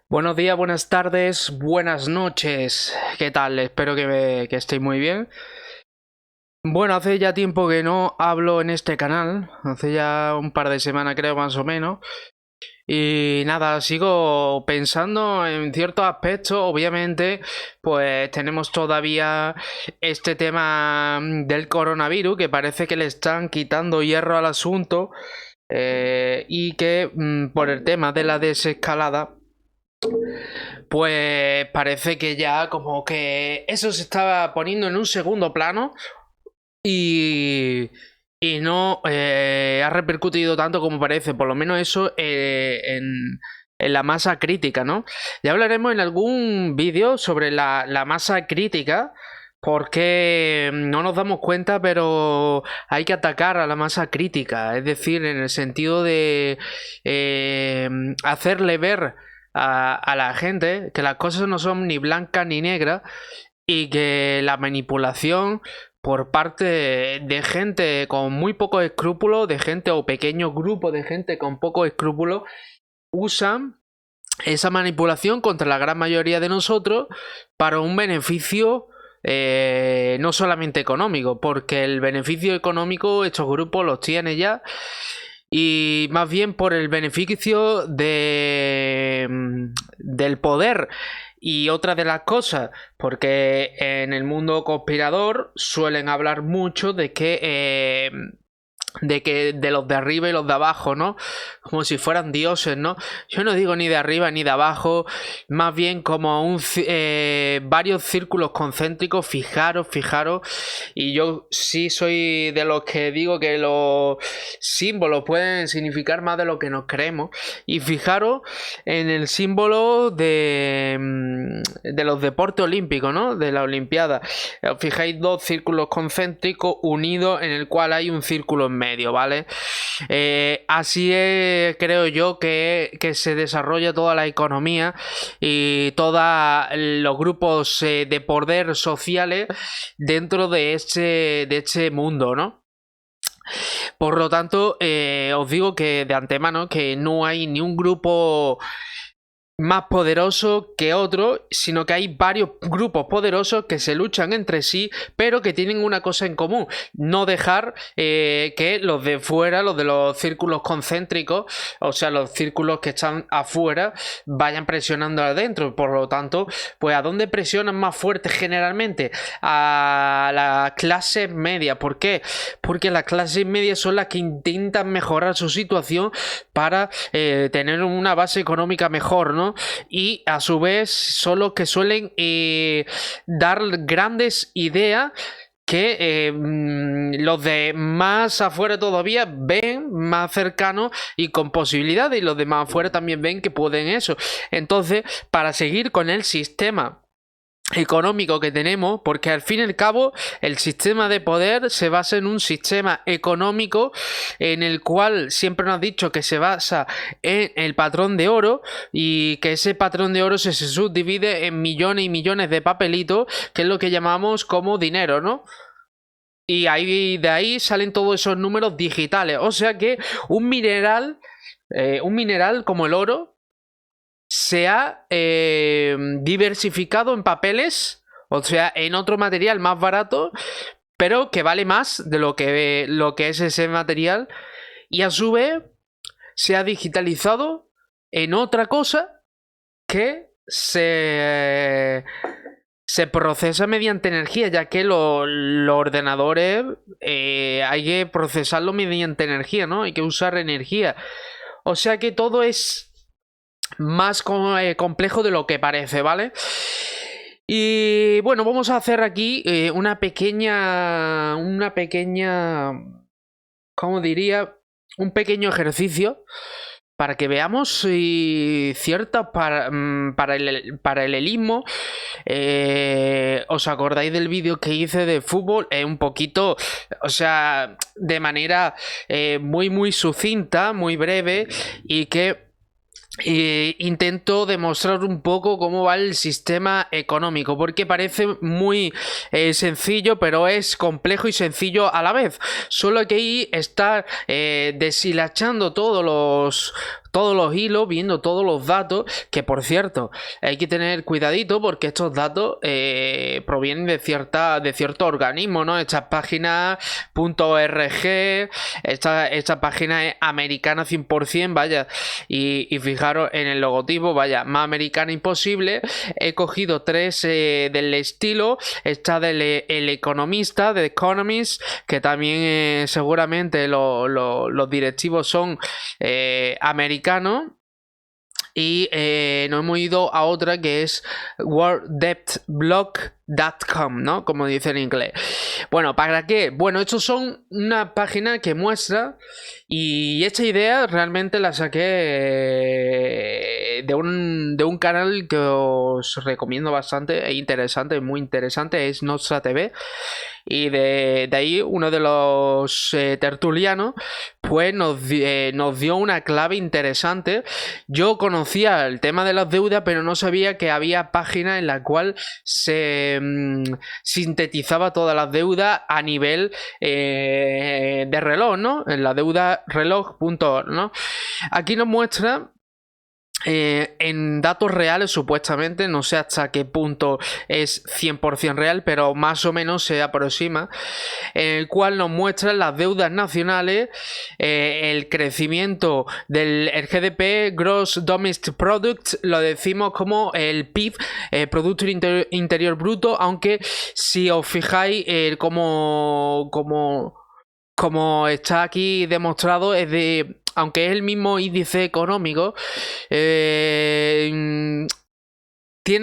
Buenos días, buenas tardes, buenas noches. ¿Qué tal? Espero que estéis muy bien. Bueno, hace ya tiempo que no hablo en este canal. Hace ya un par de semanas creo más o menos. Y nada, sigo pensando en ciertos aspectos. Obviamente, pues tenemos todavía este tema del coronavirus que parece que le están quitando hierro al asunto. Y que por el tema de la desescalada pues parece que ya como que eso se estaba poniendo en un segundo plano y, y no ha repercutido tanto como parece, por lo menos eso en la masa crítica, ¿no? Ya hablaremos en algún vídeo sobre la masa crítica. Porque no nos damos cuenta, pero hay que atacar a la masa crítica, es decir, en el sentido de hacerle ver a la gente que las cosas no son ni blancas ni negras y que la manipulación por parte de gente con muy pocos escrúpulos, de gente o pequeños grupos de gente con pocos escrúpulos, usan esa manipulación contra la gran mayoría de nosotros para un beneficio no solamente económico, porque el beneficio económico estos grupos los tienen ya, y más bien por el beneficio del poder. Y otra de las cosas, porque en el mundo conspirador suelen hablar mucho de que de los de arriba y los de abajo, ¿no? Como si fueran dioses, ¿no? Yo no digo ni de arriba ni de abajo, más bien como varios círculos concéntricos. Fijaros, y yo sí soy de los que digo que los símbolos pueden significar más de lo que nos creemos. Y fijaros en el símbolo de los deportes olímpicos, ¿no? De la Olimpiada. Os fijáis, dos círculos concéntricos unidos en el cual hay un círculo en medio, ¿vale? Así es, creo yo, que se desarrolla toda la economía y todos los grupos de poder sociales dentro de este mundo, ¿no? Por lo tanto, os digo que de antemano que no hay ni un grupo más poderoso que otro, sino que hay varios grupos poderosos que se luchan entre sí, pero que tienen una cosa en común: no dejar que los de fuera, los de los círculos concéntricos, o sea, los círculos que están afuera, vayan presionando adentro. Por lo tanto, pues ¿a dónde presionan más fuerte generalmente? A la clase media. ¿Por qué? Porque las clases medias son las que intentan mejorar su situación para tener una base económica mejor, ¿no? Y a su vez son los que suelen dar grandes ideas que los de más afuera todavía ven más cercanos y con posibilidades, y los de más afuera también ven que pueden eso. Entonces, para seguir con el sistema económico que tenemos, porque al fin y al cabo el sistema de poder se basa en un sistema económico en el cual siempre nos han dicho que se basa en el patrón de oro, y que ese patrón de oro se subdivide en millones y millones de papelitos, que es lo que llamamos como dinero, ¿no? Y ahí, de ahí salen todos esos números digitales. O sea que un mineral como el oro se ha diversificado en papeles, o sea, en otro material más barato, pero que vale más de lo que es ese material, y a su vez se ha digitalizado en otra cosa que se procesa mediante energía, ya que los ordenadores hay que procesarlo mediante energía, ¿no? Hay que usar energía. O sea que todo es más complejo de lo que parece, ¿vale? Y bueno, vamos a hacer aquí ¿cómo diría? Un pequeño ejercicio para que veamos si cierto paralelismo. ¿Os acordáis del vídeo que hice de fútbol? Un poquito, o sea, de manera muy, muy sucinta, muy breve, y que intento demostrar un poco cómo va el sistema económico, porque parece muy sencillo, pero es complejo y sencillo a la vez. Solo que ahí estar deshilachando todos los hilos, viendo todos los datos, que por cierto, hay que tener cuidadito porque estos datos provienen de cierto organismo, ¿no? Esta página .org, esta página es americana 100%, vaya, y fijaros en el logotipo, vaya, más americana imposible. He cogido 3 del estilo, esta del El Economista, de Economist, que también seguramente los directivos son americanos. Y nos hemos ido a otra que es worlddebtblog.com, ¿no? Como dice en inglés. Bueno, ¿para qué? Bueno, estos son una página que muestra, y esta idea realmente la saqué de un canal que os recomiendo bastante, es interesante, muy interesante, es Nostra TV. Y de ahí uno de los tertulianos pues nos dio una clave interesante. Yo conocía el tema de las deudas, pero no sabía que había páginas en la cual se sintetizaba todas las deudas a nivel de reloj, ¿no? En la deuda reloj.org, ¿no? Aquí nos muestra en datos reales, supuestamente, no sé hasta qué punto es 100% real, pero más o menos se aproxima, en el cual nos muestran las deudas nacionales, el crecimiento del GDP, Gross Domestic Product, lo decimos como el PIB, Producto Interior Bruto, aunque si os fijáis como está aquí demostrado, es de, aunque es el mismo índice económico, tiene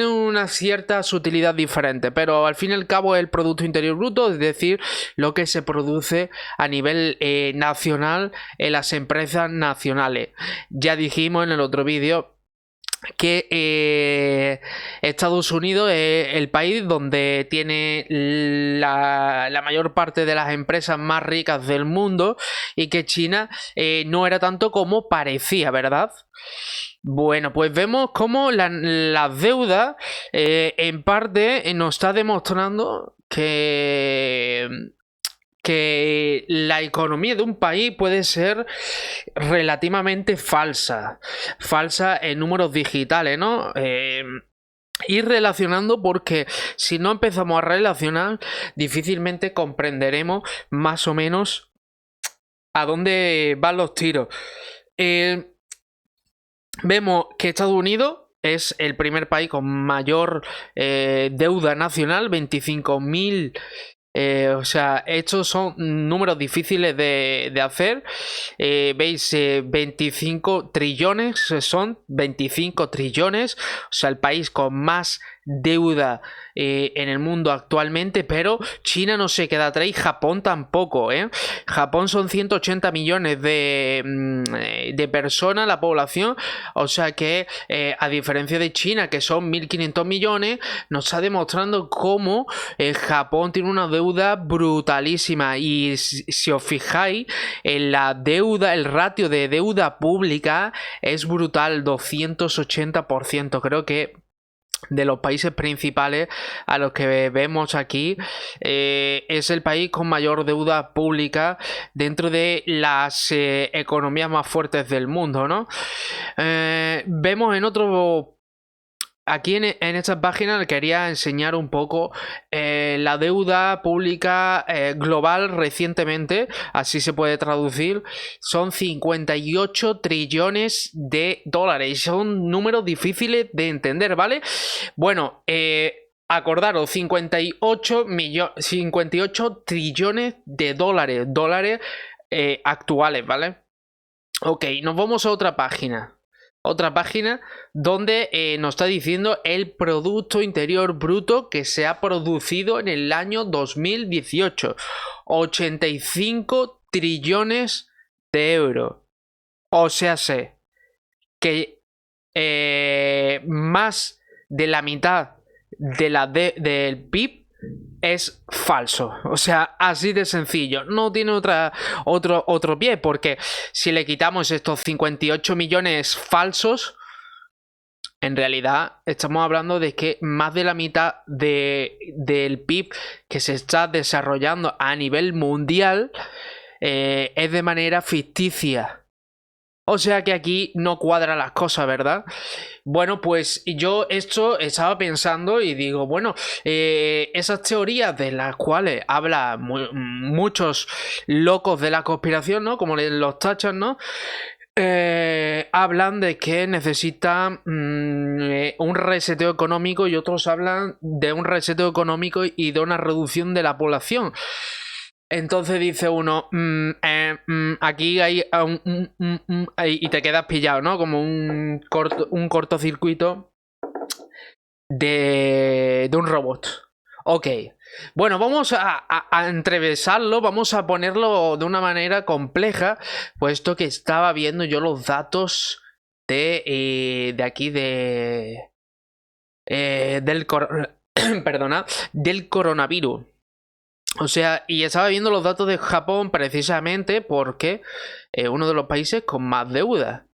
una cierta sutilidad diferente, pero al fin y al cabo es el Producto Interior Bruto, es decir, lo que se produce a nivel nacional en las empresas nacionales. Ya dijimos en el otro vídeo que Estados Unidos es el país donde tiene la mayor parte de las empresas más ricas del mundo, y que China no era tanto como parecía, ¿verdad? Bueno, pues vemos cómo la deuda en parte nos está demostrando que la economía de un país puede ser relativamente falsa en números digitales, ¿no? Ir relacionando, porque si no empezamos a relacionar, difícilmente comprenderemos más o menos a dónde van los tiros. Vemos que Estados Unidos es el primer país con mayor deuda nacional, 25.000. O sea, estos son números difíciles de hacer. Veis, 25 trillones, son 25 trillones, o sea, el país con más deuda en el mundo actualmente, pero China no se queda atrás y Japón tampoco, Japón son 180 millones de personas la población, o sea que a diferencia de China, que son 1.500 millones, nos está demostrando cómo Japón tiene una deuda brutalísima. Y si os fijáis en la deuda, el ratio de deuda pública es brutal, 280%. Creo que de los países principales a los que vemos aquí, es el país con mayor deuda pública dentro de las economías más fuertes del mundo, ¿no? Vemos en otro... Aquí en esta página quería enseñar un poco la deuda pública global recientemente, así se puede traducir. Son 58 trillones de dólares. Son números difíciles de entender, ¿vale? Bueno, acordaros, 58 trillones de dólares actuales, ¿vale? Ok, nos vamos a otra página. Otra página donde nos está diciendo el Producto Interior Bruto que se ha producido en el año 2018. 85 trillones de euros. O sea, sé que más de la mitad de del PIB es falso. O sea, así de sencillo. No tiene otro pie, porque si le quitamos estos 58 millones falsos, en realidad estamos hablando de que más de la mitad del PIB que se está desarrollando a nivel mundial es de manera ficticia. O sea que aquí no cuadran las cosas, ¿verdad? Bueno, pues yo esto estaba pensando y digo, bueno, esas teorías de las cuales habla muchos locos de la conspiración, ¿no? Como los tachan, ¿no? Hablan de que necesitan un reseteo económico y otros hablan de un reseteo económico y de una reducción de la población. Entonces dice uno, aquí hay y te quedas pillado, ¿no? Como un cortocircuito de un robot. Ok. Bueno, vamos a entrevesarlo, vamos a ponerlo de una manera compleja, puesto que estaba viendo yo los datos de aquí perdona, del coronavirus. O sea, y estaba viendo los datos de Japón precisamente porque es uno de los países con más deuda.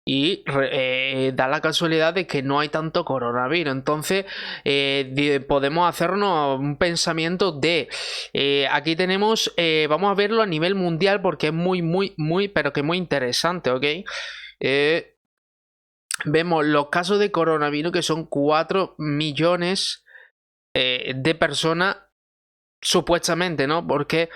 Y da la casualidad de que no hay tanto coronavirus. Entonces podemos hacernos un pensamiento de aquí tenemos, vamos a verlo a nivel mundial porque es muy, pero que muy interesante, ¿ok? Vemos los casos de coronavirus que son 4 millones de personas. Supuestamente, ¿no? Porque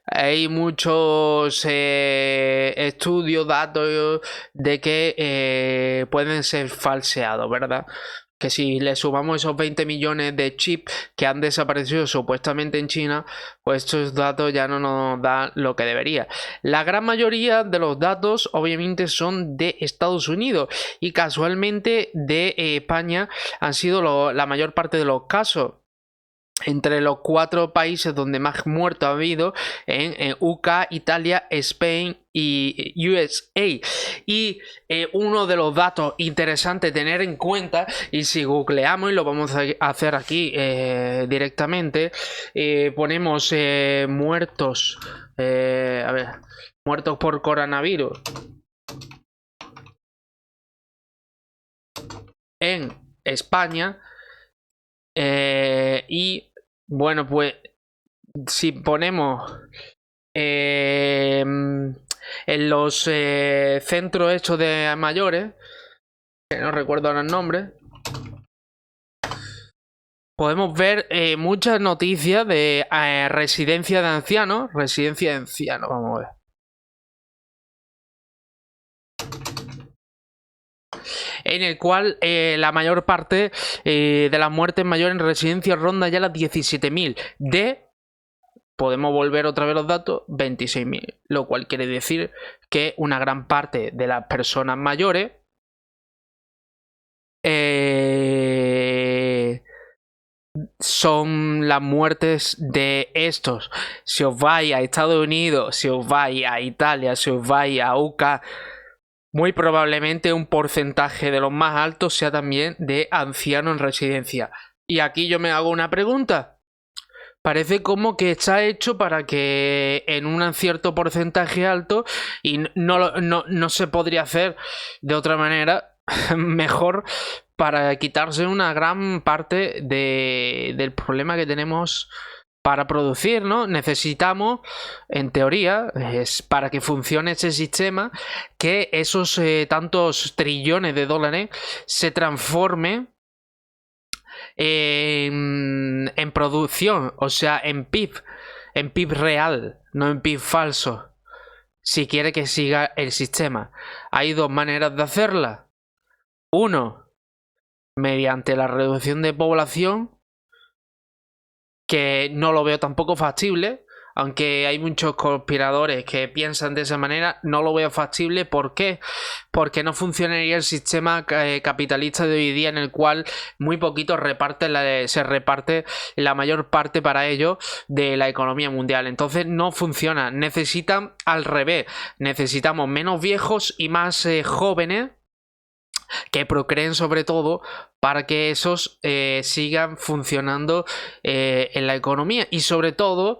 hay muchos estudios, datos de que pueden ser falseados, ¿verdad? Que si le sumamos esos 20 millones de chips que han desaparecido supuestamente en China, pues estos datos ya no nos dan lo que debería. La gran mayoría de los datos obviamente son de Estados Unidos y casualmente de España han sido la mayor parte de los casos. Entre los 4 países donde más muertos ha habido en UK, Italia, Spain y USA. Y uno de los datos interesantes tener en cuenta, y si googleamos, y lo vamos a hacer aquí directamente, ponemos muertos, a ver, muertos por coronavirus en España. Y bueno, pues si ponemos en los centros hechos de mayores, que no recuerdo ahora el nombre, podemos ver muchas noticias de residencia de ancianos. Residencia de ancianos, vamos a ver. En el cual la mayor parte de las muertes mayores en residencias ronda ya las 17.000 podemos volver otra vez los datos, 26.000, lo cual quiere decir que una gran parte de las personas mayores son las muertes de estos. Si os vais a Estados Unidos, si os vais a Italia, si os vais a UK, muy probablemente un porcentaje de los más altos sea también de ancianos en residencia. Y aquí yo me hago una pregunta. Parece como que está hecho para que en un cierto porcentaje alto, y no se podría hacer de otra manera mejor, para quitarse una gran parte del problema que tenemos para producir, ¿no? Necesitamos, en teoría, es para que funcione ese sistema, que esos tantos trillones de dólares se transformen en producción, o sea, en PIB real, no en PIB falso. Si quiere que siga el sistema. Hay 2 maneras de hacerla. Uno, mediante la reducción de población, que no lo veo tampoco factible, aunque hay muchos conspiradores que piensan de esa manera, no lo veo factible. ¿Por qué? Porque no funcionaría el sistema capitalista de hoy día, en el cual muy poquito se reparte la mayor parte para ellos de la economía mundial. Entonces no funciona. Necesitan al revés. Necesitamos menos viejos y más jóvenes que procreen, sobre todo para que esos sigan funcionando en la economía, y sobre todo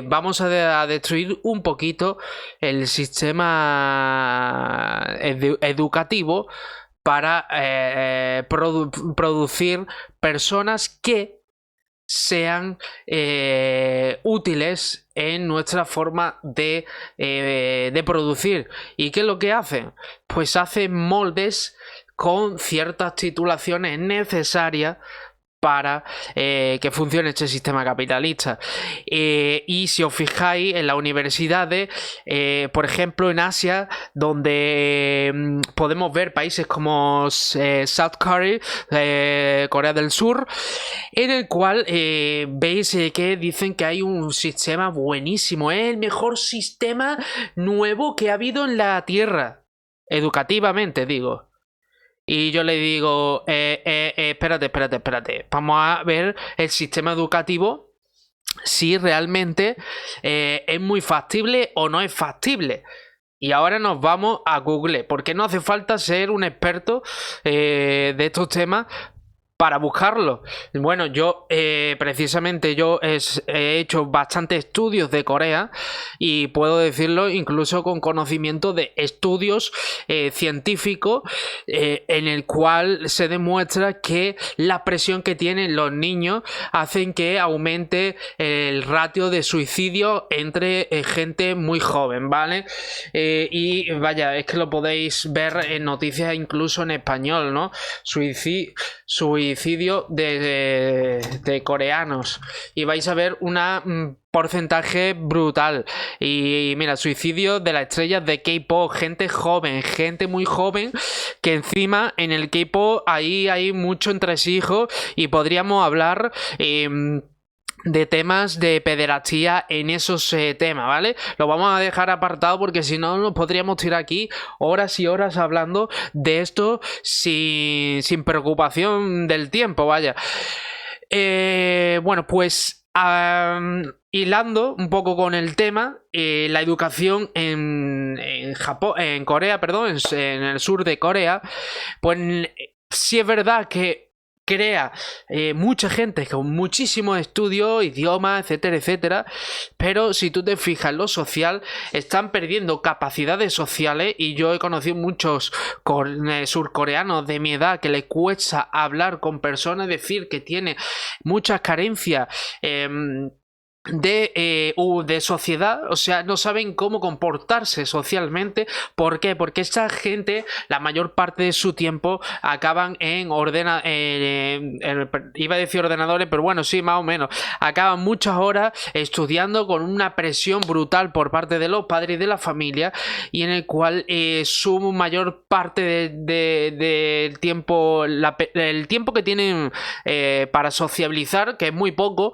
vamos a destruir un poquito el sistema educativo para producir personas que sean útiles en nuestra forma de producir. ¿Y qué es lo que hacen? Pues hacen moldes con ciertas titulaciones necesarias para que funcione este sistema capitalista. Y si os fijáis en las universidades, por ejemplo en Asia, donde podemos ver países como South Korea, Corea del Sur, en el cual veis que dicen que hay un sistema buenísimo, es el mejor sistema nuevo que ha habido en la Tierra, educativamente digo. Y yo le digo, espérate. Vamos a ver el sistema educativo, si realmente es muy factible o no es factible. Y ahora nos vamos a Google, porque no hace falta ser un experto de estos temas para buscarlo. Bueno, yo precisamente he hecho bastantes estudios de Corea y puedo decirlo incluso con conocimiento de estudios científicos en el cual se demuestra que la presión que tienen los niños hacen que aumente el ratio de suicidio entre gente muy joven, ¿vale? Y vaya, es que lo podéis ver en noticias incluso en español, ¿no? Suicidio de coreanos, y vais a ver un porcentaje brutal. Y mira, suicidio de las estrellas de K-pop, gente joven, gente muy joven, que encima en el K-pop ahí hay mucho entresijo y podríamos hablar de temas de pederastía en esos temas, ¿vale? Lo vamos a dejar apartado porque si no nos podríamos tirar aquí horas y horas hablando de esto sin preocupación del tiempo, vaya. Bueno, pues hilando un poco con el tema, la educación en Japón, en Corea, perdón, en el sur de Corea, pues sí es verdad que crea mucha gente con muchísimos estudios, idiomas, etcétera, pero si tú te fijas en lo social, están perdiendo capacidades sociales. Y yo he conocido muchos surcoreanos de mi edad que les cuesta hablar con personas, decir que tiene muchas carencias de sociedad, o sea, no saben cómo comportarse socialmente. ¿Por qué? Porque esta gente, la mayor parte de su tiempo acaban en iba a decir ordenadores, pero bueno, sí, más o menos, acaban muchas horas estudiando con una presión brutal por parte de los padres y de la familia, y en el cual su mayor parte del tiempo, el tiempo que tienen para sociabilizar, que es muy poco,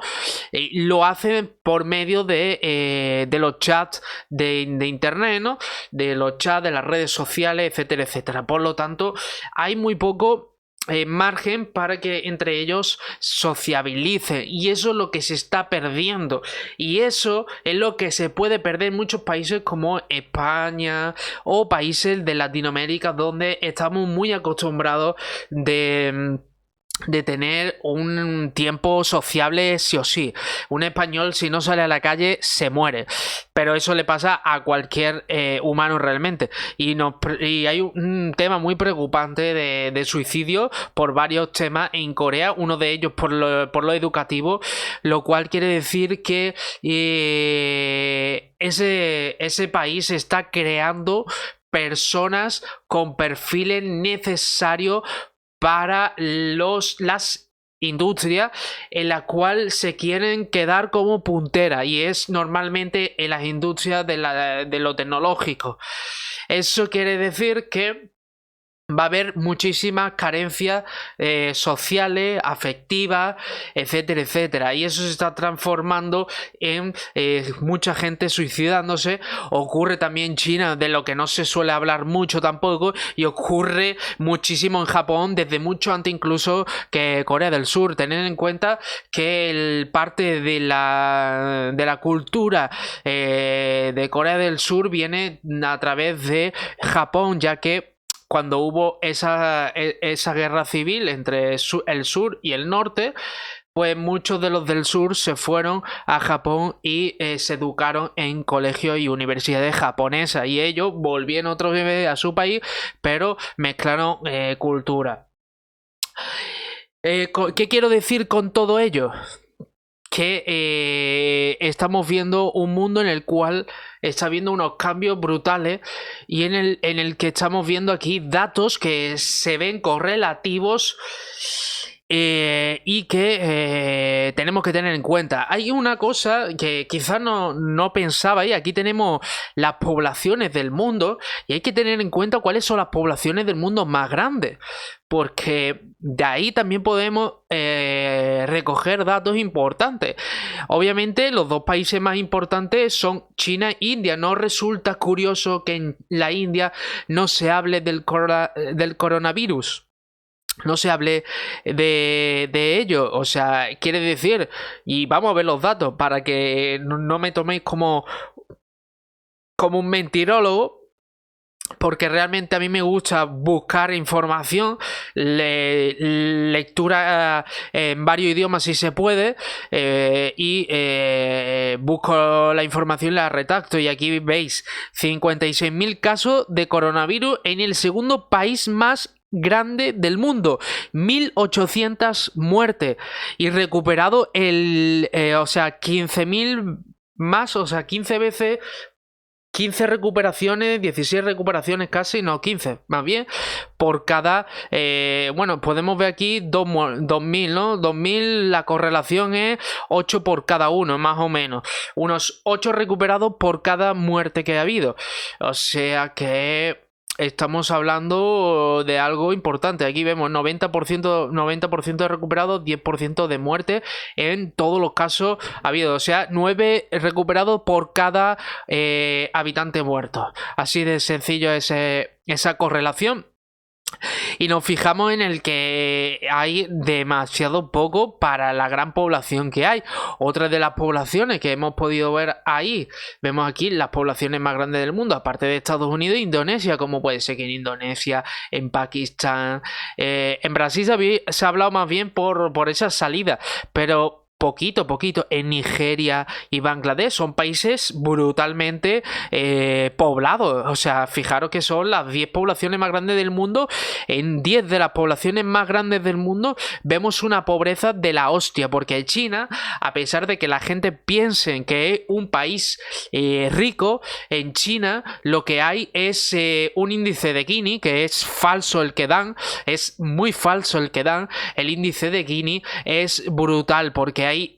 lo hacen por medio de los chats de internet, ¿no? De los chats, de las redes sociales, etcétera. Por lo tanto, hay muy poco margen para que entre ellos sociabilicen, y eso es lo que se está perdiendo, y eso es lo que se puede perder en muchos países como España o países de Latinoamérica, donde estamos muy acostumbrados de tener un tiempo sociable sí o sí. Un español, si no sale a la calle, se muere, pero eso le pasa a cualquier humano realmente. Y hay un tema muy preocupante de suicidio por varios temas en Corea, uno de ellos por lo educativo, lo cual quiere decir que ese país está creando personas con perfiles necesarios para las industrias en la cual se quieren quedar como puntera, y es normalmente en las industrias de lo tecnológico. Eso quiere decir que va a haber muchísimas carencias sociales, afectivas, etcétera, y eso se está transformando en mucha gente suicidándose. Ocurre también en China, de lo que no se suele hablar mucho tampoco, y ocurre muchísimo en Japón desde mucho antes incluso que Corea del Sur. Tened en cuenta que parte de la cultura de Corea del Sur viene a través de Japón, ya que cuando hubo esa guerra civil entre el sur y el norte, pues muchos de los del sur se fueron a Japón y se educaron en colegios y universidades japonesas, y ellos volvieron otra vez a su país, pero mezclaron cultura. ¿Qué quiero decir con todo ello? que estamos viendo un mundo en el cual está habiendo unos cambios brutales y en el que estamos viendo aquí datos que se ven correlativos y que tenemos que tener en cuenta. Hay una cosa que quizás no pensaba, y aquí tenemos las poblaciones del mundo y hay que tener en cuenta cuáles son las poblaciones del mundo más grandes, porque de ahí también podemos recoger datos importantes. Obviamente los dos países más importantes son China e India. ¿No resulta curioso que en la India no se hable del coronavirus? No se hable de ello? O sea, quiere decir, y vamos a ver los datos para que no me toméis como un mentirólogo, porque realmente a mí me gusta buscar información, lectura en varios idiomas si se puede, y busco la información y la redacto. Y aquí veis 56.000 casos de coronavirus en el segundo país más grande del mundo, 1.800 muertes y recuperado o sea, 15.000 más, o sea, 15 veces, 15 recuperaciones, 16 recuperaciones casi, no, 15 más bien, por cada, bueno, podemos ver aquí 2.000, ¿no? 2.000, la correlación es 8 por cada uno, más o menos. Unos 8 recuperados por cada muerte que ha habido. O sea que estamos hablando de algo importante. Aquí vemos 90% de recuperados, 10% de muerte en todos los casos habido. O sea, 9 recuperados por cada habitante muerto. Así de sencillo es esa correlación. Y nos fijamos en el que hay demasiado poco para la gran población que hay. Otra de las poblaciones que hemos podido ver ahí, vemos aquí las poblaciones más grandes del mundo, aparte de Estados Unidos e Indonesia, como puede ser que en Indonesia, en Pakistán, en Brasil se ha hablado más bien por esa salida, pero poquito, en Nigeria y Bangladesh son países brutalmente poblados. O sea, fijaros que son las 10 poblaciones más grandes del mundo. En 10 de las poblaciones más grandes del mundo vemos una pobreza de la hostia, porque China, a pesar de que la gente piense que es un país rico, en China lo que hay es un índice de Gini, que es falso el que dan, es muy falso el que dan. El índice de Gini es brutal, porque hay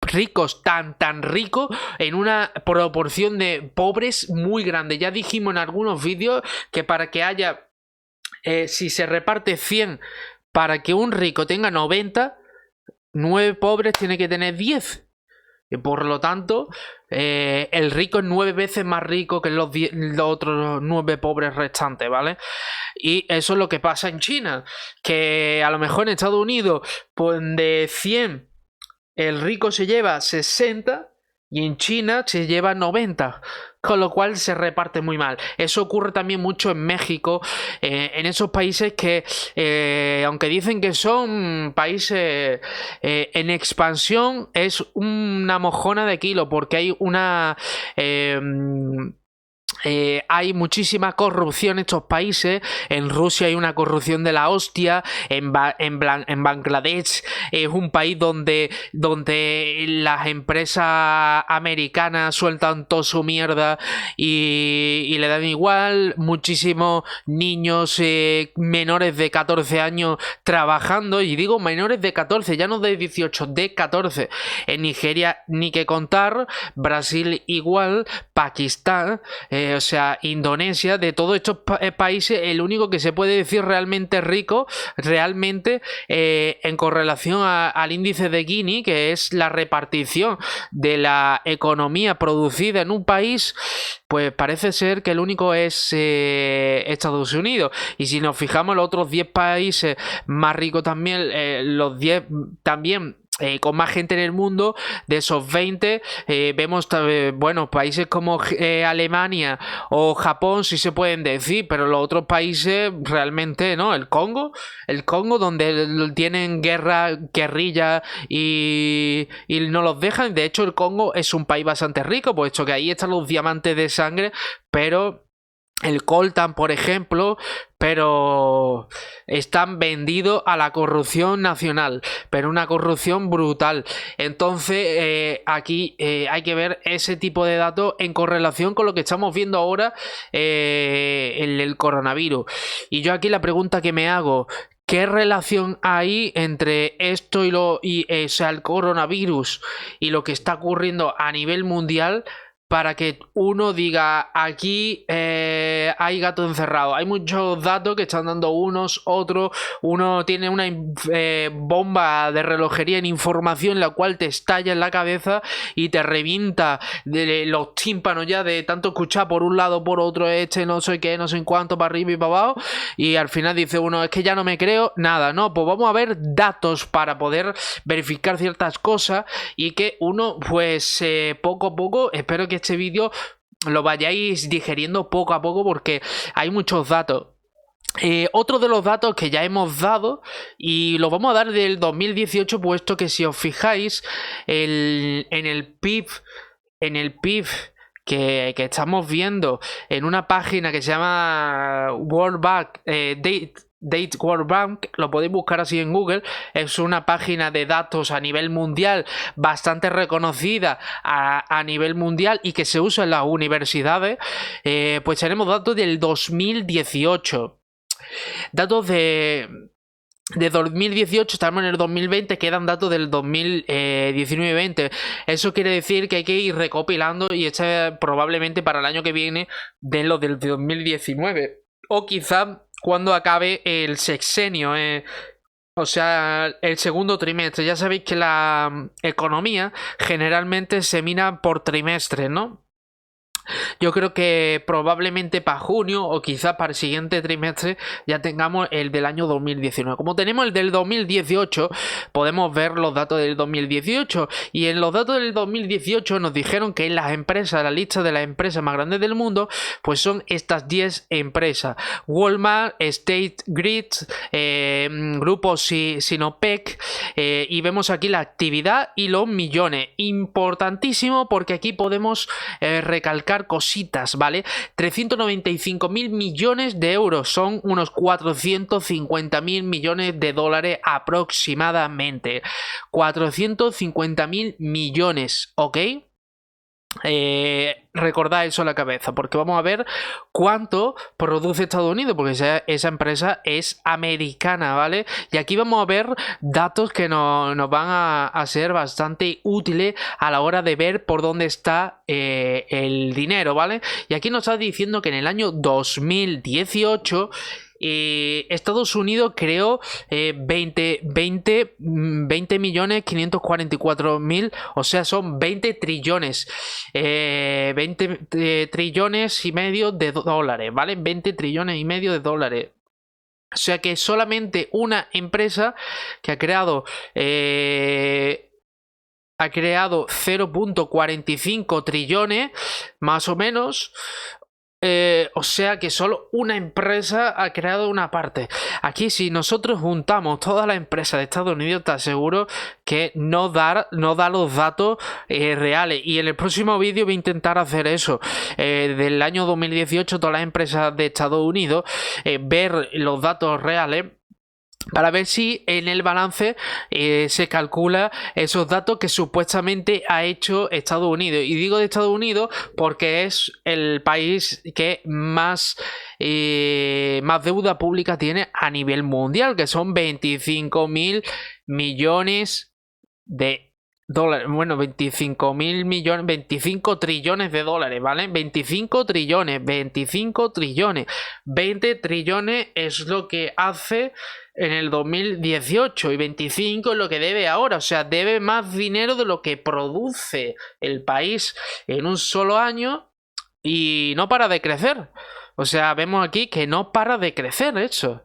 ricos tan ricos en una proporción de pobres muy grande. Ya dijimos en algunos vídeos que para que haya, si se reparte 100, para que un rico tenga 90, 9 pobres tiene que tener 10. Y por lo tanto, el rico es 9 veces más rico que los otros 9 pobres restantes, ¿vale? Y eso es lo que pasa en China, que a lo mejor en Estados Unidos, pues de 100 el rico se lleva 60 y en China se lleva 90, con lo cual se reparte muy mal. Eso ocurre también mucho en México, en esos países que, aunque dicen que son países en expansión, es una mojona de kilo, porque hay una... hay muchísima corrupción en estos países. En Rusia hay una corrupción de la hostia. En Bangladesh es un país donde las empresas americanas sueltan toda su mierda y le dan igual. Muchísimos niños menores de 14 años trabajando, y digo menores de 14, ya no de 18, de 14. En Nigeria ni que contar, Brasil igual, Pakistán, o sea, Indonesia. De todos estos países, el único que se puede decir realmente rico, realmente en correlación al índice de Gini, que es la repartición de la economía producida en un país, pues parece ser que el único es Estados Unidos. Y si nos fijamos, los otros 10 países más ricos también, los 10 también con más gente en el mundo, de esos 20, vemos, bueno, países como Alemania o Japón sí se pueden decir, pero los otros países realmente no. El Congo, donde tienen guerrilla y no los dejan. De hecho, el Congo es un país bastante rico, puesto que ahí están los diamantes de sangre, pero el coltan, por ejemplo, pero están vendidos a la corrupción nacional, pero una corrupción brutal. Entonces aquí hay que ver ese tipo de datos en correlación con lo que estamos viendo ahora, el coronavirus. Y yo aquí la pregunta que me hago: ¿qué relación hay entre esto o sea, el coronavirus y lo que está ocurriendo a nivel mundial para que uno diga aquí hay gato encerrado? Hay muchos datos que están dando unos, otros. Uno tiene una bomba de relojería en información, la cual te estalla en la cabeza y te revienta de los tímpanos ya de tanto escuchar por un lado, por otro, no sé qué, no sé en cuánto, para arriba y para abajo. Y al final dice uno, es que ya no me creo nada. No, pues vamos a ver datos para poder verificar ciertas cosas y que uno, pues poco a poco, espero que este vídeo lo vayáis digeriendo poco a poco, porque hay muchos datos. Otro de los datos que ya hemos dado, y lo vamos a dar del 2018, puesto que si os fijáis en el PIB que estamos viendo en una página que se llama World Bank, Date World Bank, lo podéis buscar así en Google. Es una página de datos a nivel mundial bastante reconocida a nivel mundial y que se usa en las universidades. Pues tenemos datos del 2018. Datos de 2018, estamos en el 2020, quedan datos del 2019-20. Eso quiere decir que hay que ir recopilando, y probablemente para el año que viene de los del 2019. O quizá cuando acabe el sexenio, o sea, el segundo trimestre. Ya sabéis que la economía generalmente se mira por trimestre, ¿no? Yo creo que probablemente para junio o quizás para el siguiente trimestre ya tengamos el del año 2019. Como tenemos el del 2018, podemos ver los datos del 2018. Y en los datos del 2018 nos dijeron que en las empresas, la lista de las empresas más grandes del mundo, pues son estas 10 empresas: Walmart, State Grid, Grupo Sinopec, y vemos aquí la actividad y los millones. Importantísimo, porque aquí podemos recalcar cositas, ¿vale? 395.000 millones de euros, son unos 450.000 millones de dólares aproximadamente. 450.000 millones, ¿ok? Recordad eso en la cabeza, porque vamos a ver cuánto produce Estados Unidos, porque esa empresa es americana, ¿vale? Y aquí vamos a ver datos que nos van a ser bastante útiles a la hora de ver por dónde está el dinero, ¿vale? Y aquí nos está diciendo que en el año 2018 Estados Unidos creó 20.544.000, o sea, son 20 trillones, 20 trillones y medio de dólares, ¿vale? 20 trillones y medio de dólares. O sea que solamente una empresa que ha creado 0.45 trillones, más o menos. O sea que solo una empresa ha creado una parte. Aquí, si nosotros juntamos todas las empresas de Estados Unidos, te aseguro que no da los datos reales. Y en el próximo vídeo voy a intentar hacer eso. Del año 2018, todas las empresas de Estados Unidos, ver los datos reales, para ver si en el balance se calcula esos datos que supuestamente ha hecho Estados Unidos. Y digo de Estados Unidos porque es el país que más deuda pública tiene a nivel mundial, que son 25.000 millones de dólares. Bueno, 25.000 millones, 25 trillones de dólares, ¿vale? 25 trillones, 20 trillones es lo que hace en el 2018, y 25 es lo que debe ahora. O sea, debe más dinero de lo que produce el país en un solo año, y no para de crecer. O sea, vemos aquí que no para de crecer eso.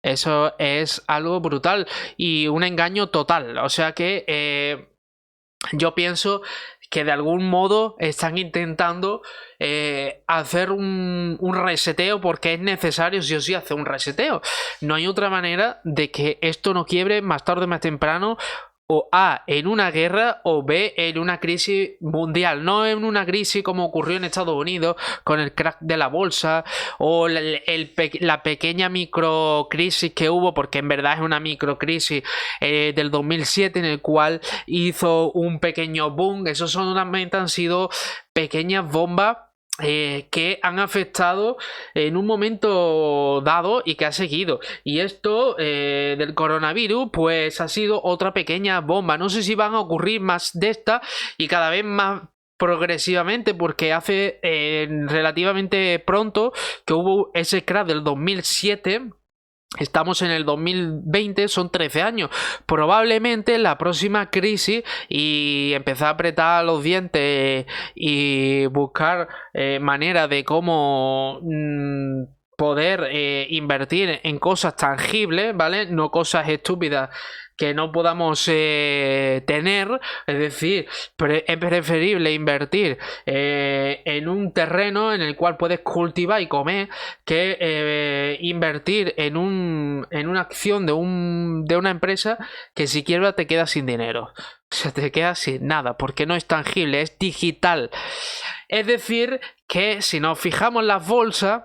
Eso es algo brutal y un engaño total. O sea que yo pienso que de algún modo están intentando hacer un reseteo, porque es necesario sí o sí hacer un reseteo. No hay otra manera de que esto no quiebre más tarde o más temprano. o A, en una guerra, o B, en una crisis mundial. No en una crisis como ocurrió en Estados Unidos con el crack de la bolsa o la pequeña microcrisis que hubo, porque en verdad es una microcrisis del 2007 en el cual hizo un pequeño boom. Esos solamente han sido pequeñas bombas que han afectado en un momento dado y que ha seguido. Y esto del coronavirus pues ha sido otra pequeña bomba. No sé si van a ocurrir más de estas y cada vez más progresivamente, porque hace relativamente pronto que hubo ese crash del 2007. Estamos en el 2020, son 13 años. Probablemente la próxima crisis y empezar a apretar los dientes y buscar manera de cómo poder invertir en cosas tangibles, ¿vale? No cosas estúpidas que no podamos tener. Es decir, es preferible invertir en un terreno en el cual puedes cultivar y comer que invertir en una acción de una empresa que si quiebra te quedas sin dinero. O sea, te quedas sin nada porque no es tangible, es digital. Es decir, que si nos fijamos en las bolsas,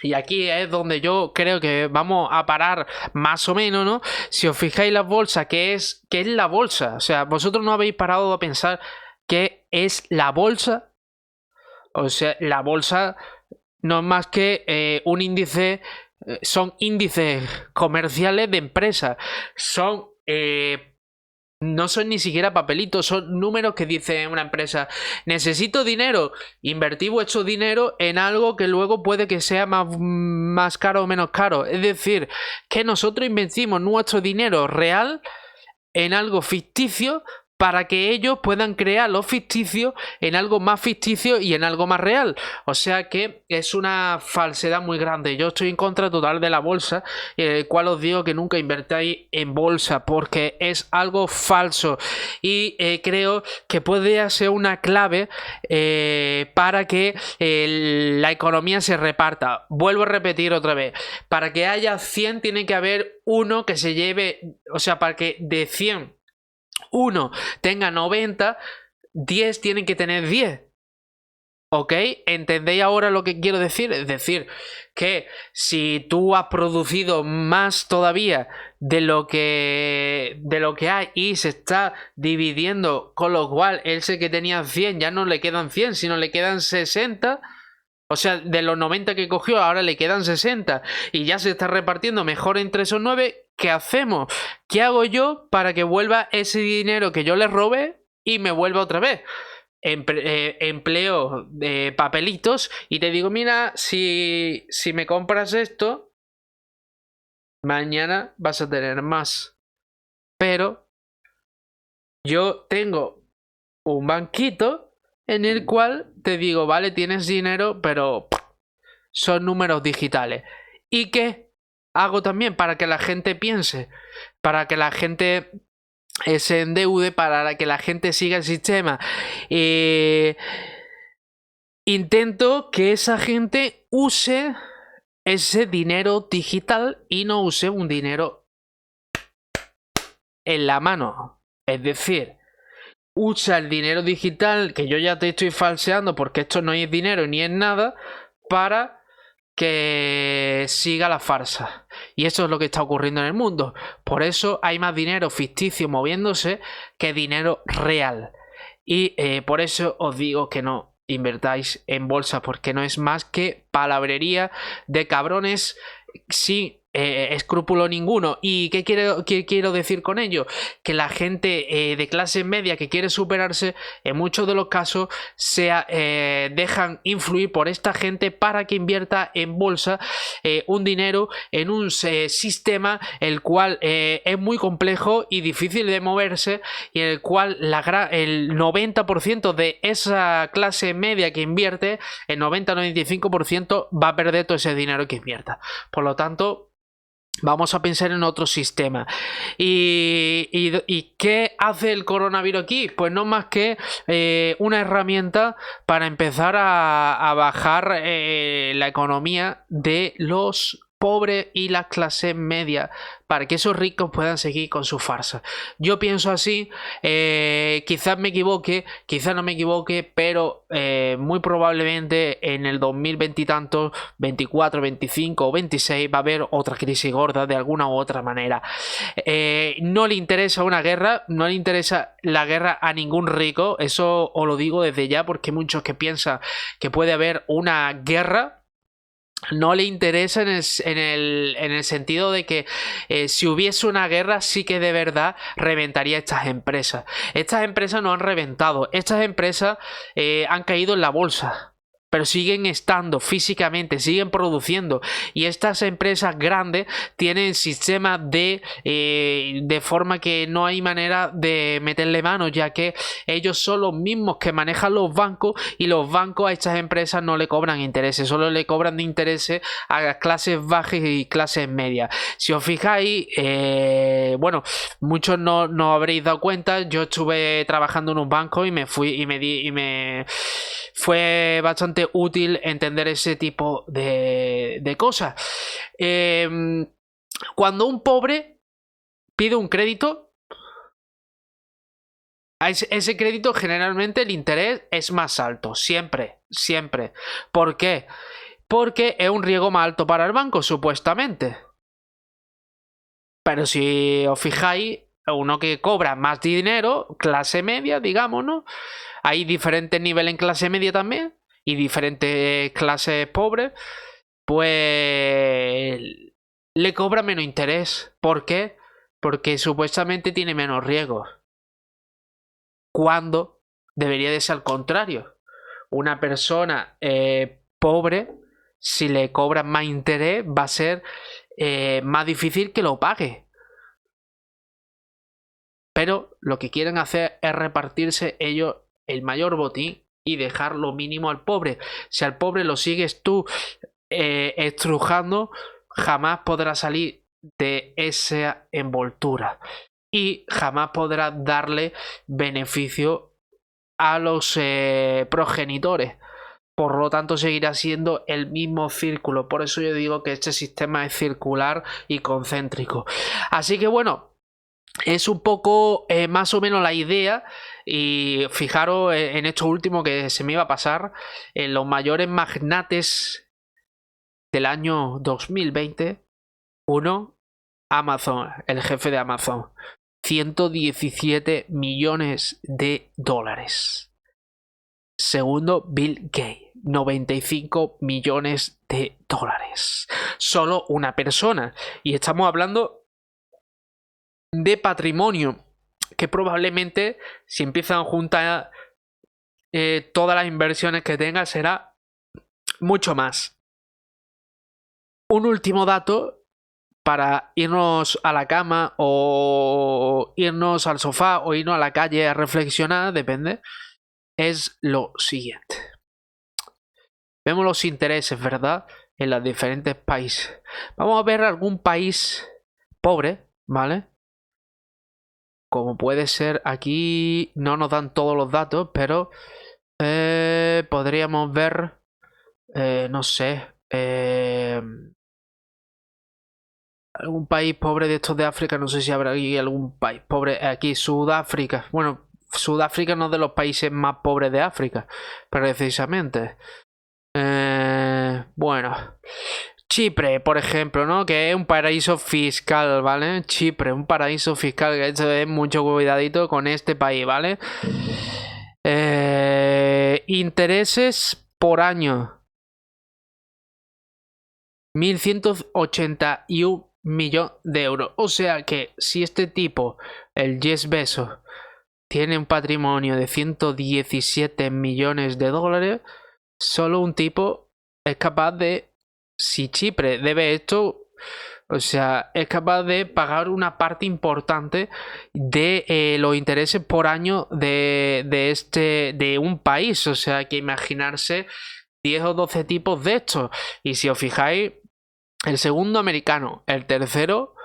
y aquí es donde yo creo que vamos a parar más o menos, ¿no? Si os fijáis las bolsas, ¿qué es la bolsa? O sea, vosotros no habéis parado a pensar qué es la bolsa. O sea, la bolsa no es más que un índice, son índices comerciales de empresas. No son ni siquiera papelitos, son números que dice una empresa: necesito dinero, invertí vuestro dinero en algo que luego puede que sea más caro o menos caro. Es decir, que nosotros invertimos nuestro dinero real en algo ficticio para que ellos puedan crear lo ficticio en algo más ficticio y en algo más real. O sea que es una falsedad muy grande. Yo estoy en contra total de la bolsa, el cual os digo que nunca invertáis en bolsa porque es algo falso. Y creo que puede ser una clave para que la economía se reparta. Vuelvo a repetir otra vez. Para que haya 100 tiene que haber uno que se lleve, o sea, para que de 100 uno tenga 90, 10 tienen que tener 10. ¿Ok? ¿Entendéis ahora lo que quiero decir? Es decir, que si tú has producido más todavía de lo que hay y se está dividiendo, con lo cual ese que tenía 100 ya no le quedan 100, sino le quedan 60. O sea, de los 90 que cogió ahora le quedan 60 y ya se está repartiendo mejor entre esos 9. ¿Qué hacemos? ¿Qué hago yo para que vuelva ese dinero que yo le robé y me vuelva otra vez? Empleo de papelitos y te digo: mira, si me compras esto, mañana vas a tener más. Pero yo tengo un banquito en el cual te digo: vale, tienes dinero, pero son números digitales. ¿Y qué hago también para que la gente piense? Para que la gente se endeude, para que la gente siga el sistema. Intento que esa gente use ese dinero digital y no use un dinero en la mano. Es decir, usa el dinero digital que yo ya te estoy falseando porque esto no es dinero ni es nada, para que siga la farsa. Y eso es lo que está ocurriendo en el mundo. Por eso hay más dinero ficticio moviéndose que dinero real. Y por eso os digo que no invertáis en bolsa, porque no es más que palabrería de cabrones sin escrúpulo ninguno. ¿Y qué quiero decir con ello? Que la gente de clase media que quiere superarse, en muchos de los casos se dejan influir por esta gente para que invierta en bolsa un dinero en un sistema el cual es muy complejo y difícil de moverse, y en el cual el 90% de esa clase media que invierte, el 90-95% va a perder todo ese dinero que invierta. Por lo tanto, vamos a pensar en otro sistema. ¿Y qué hace el coronavirus aquí? Pues no más que una herramienta para empezar a bajar la economía de los pobres y las clases medias para que esos ricos puedan seguir con su farsa. Yo pienso así, quizás me equivoque, quizás no me equivoque, pero muy probablemente en el 2020 y tantos, 24, 25 o 26 va a haber otra crisis gorda de alguna u otra manera. No le interesa una guerra, no le interesa la guerra a ningún rico, eso os lo digo desde ya porque hay muchos que piensan que puede haber una guerra. No le interesa en el sentido de que si hubiese una guerra sí que de verdad reventaría estas empresas. Estas empresas no han reventado, estas empresas han caído en la bolsa, pero siguen estando físicamente, siguen produciendo, y estas empresas grandes tienen sistemas de forma que no hay manera de meterle mano, ya que ellos son los mismos que manejan los bancos, y los bancos a estas empresas no le cobran intereses, solo le cobran de intereses a las clases bajas y clases medias. Si os fijáis, bueno, muchos no habréis dado cuenta, yo estuve trabajando en un banco y me fue bastante útil entender ese tipo de cosas. Cuando un pobre pide un crédito, a ese crédito generalmente el interés es más alto, siempre. ¿Por qué? Porque es un riesgo más alto para el banco, supuestamente. Pero si os fijáis, uno que cobra más dinero, clase media, digamos, ¿no? Hay diferentes niveles en clase media también y diferentes clases pobres, pues le cobra menos interés. ¿Por qué? Porque supuestamente tiene menos riesgos. Cuando debería de ser al contrario. Una persona pobre, si le cobran más interés, va a ser más difícil que lo pague. Pero lo que quieren hacer es repartirse ellos el mayor botín y dejar lo mínimo al pobre. Si al pobre lo sigues tú estrujando, jamás podrás salir de esa envoltura y jamás podrás darle beneficio a los progenitores. Por lo tanto, seguirá siendo el mismo círculo. Por eso yo digo que este sistema es circular y concéntrico. Así que bueno, es un poco más o menos la idea. Y fijaros en esto último que se me iba a pasar. En los mayores magnates del año 2020. Uno, Amazon, el jefe de Amazon. 117 millones de dólares. Segundo, Bill Gates. 95 millones de dólares. Solo una persona. Y estamos hablando de patrimonio que probablemente, si empiezan a juntar todas las inversiones que tenga, será mucho más. Un último dato para irnos a la cama o irnos al sofá o irnos a la calle a reflexionar, depende, es lo siguiente. Vemos los intereses, ¿verdad?, en los diferentes países. Vamos a ver algún país pobre, ¿vale? Como puede ser, aquí no nos dan todos los datos, pero podríamos ver, no sé, algún país pobre de estos de África. No sé si habrá aquí algún país pobre. Aquí, Sudáfrica. Bueno, Sudáfrica no es de los países más pobres de África, precisamente. Bueno, Chipre, por ejemplo, ¿no? Que es un paraíso fiscal, ¿vale? Chipre, un paraíso fiscal, que esto es mucho cuidadito con este país, ¿vale? Intereses por año. 1.181 millones de euros. O sea que si este tipo, el Jeff Bezos, tiene un patrimonio de 117 millones de dólares, solo un tipo es capaz de... Si Chipre debe esto, o sea, es capaz de pagar una parte importante de los intereses por año de un país. O sea, hay que imaginarse 10 o 12 tipos de estos. Y si os fijáis, el segundo americano, el tercero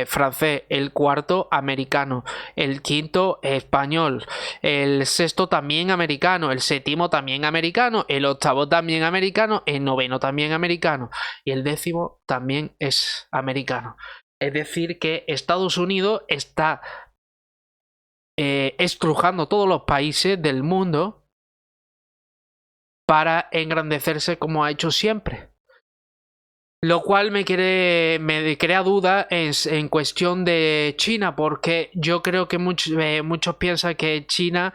francés, el cuarto americano, el quinto español, el sexto también americano, el séptimo también americano, el octavo también americano, el noveno también americano y el décimo también es americano. Es decir que Estados Unidos está estrujando todos los países del mundo para engrandecerse como ha hecho siempre. Lo cual me crea duda en cuestión de China, porque yo creo que muchos piensan que China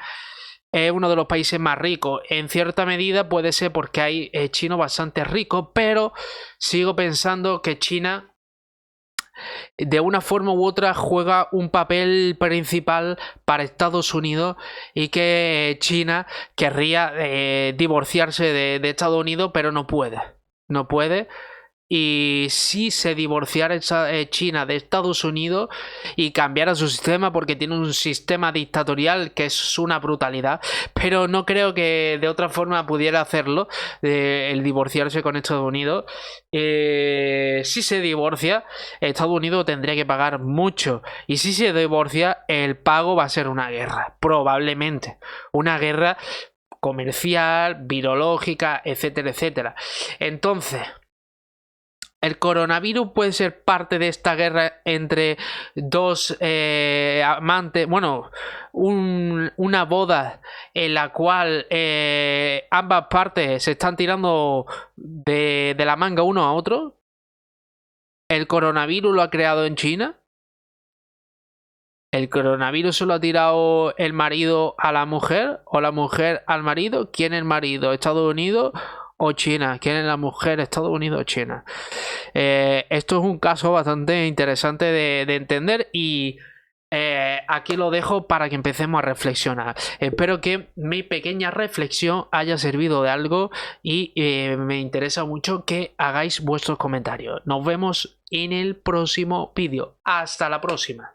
es uno de los países más ricos. En cierta medida puede ser porque hay chinos bastante ricos, pero sigo pensando que China de una forma u otra juega un papel principal para Estados Unidos y que China querría divorciarse de Estados Unidos, pero no puede. No puede. Y si se divorciara China de Estados Unidos y cambiara su sistema, porque tiene un sistema dictatorial que es una brutalidad, pero no creo que de otra forma pudiera hacerlo, el divorciarse con Estados Unidos. Si se divorcia, Estados Unidos tendría que pagar mucho, y si se divorcia, el pago va a ser una guerra, probablemente una guerra comercial, virológica, etcétera, etcétera. Entonces, ¿el coronavirus puede ser parte de esta guerra entre dos amantes? Bueno, una boda en la cual ambas partes se están tirando de la manga uno a otro. ¿El coronavirus lo ha creado en China? ¿El coronavirus se lo ha tirado el marido a la mujer o la mujer al marido? ¿Quién es el marido? ¿Estados Unidos o China? ¿Quién es la mujer? ¿Estados Unidos o China? Esto es un caso bastante interesante de entender y aquí lo dejo para que empecemos a reflexionar. Espero que mi pequeña reflexión haya servido de algo y me interesa mucho que hagáis vuestros comentarios. Nos vemos en el próximo vídeo. Hasta la próxima.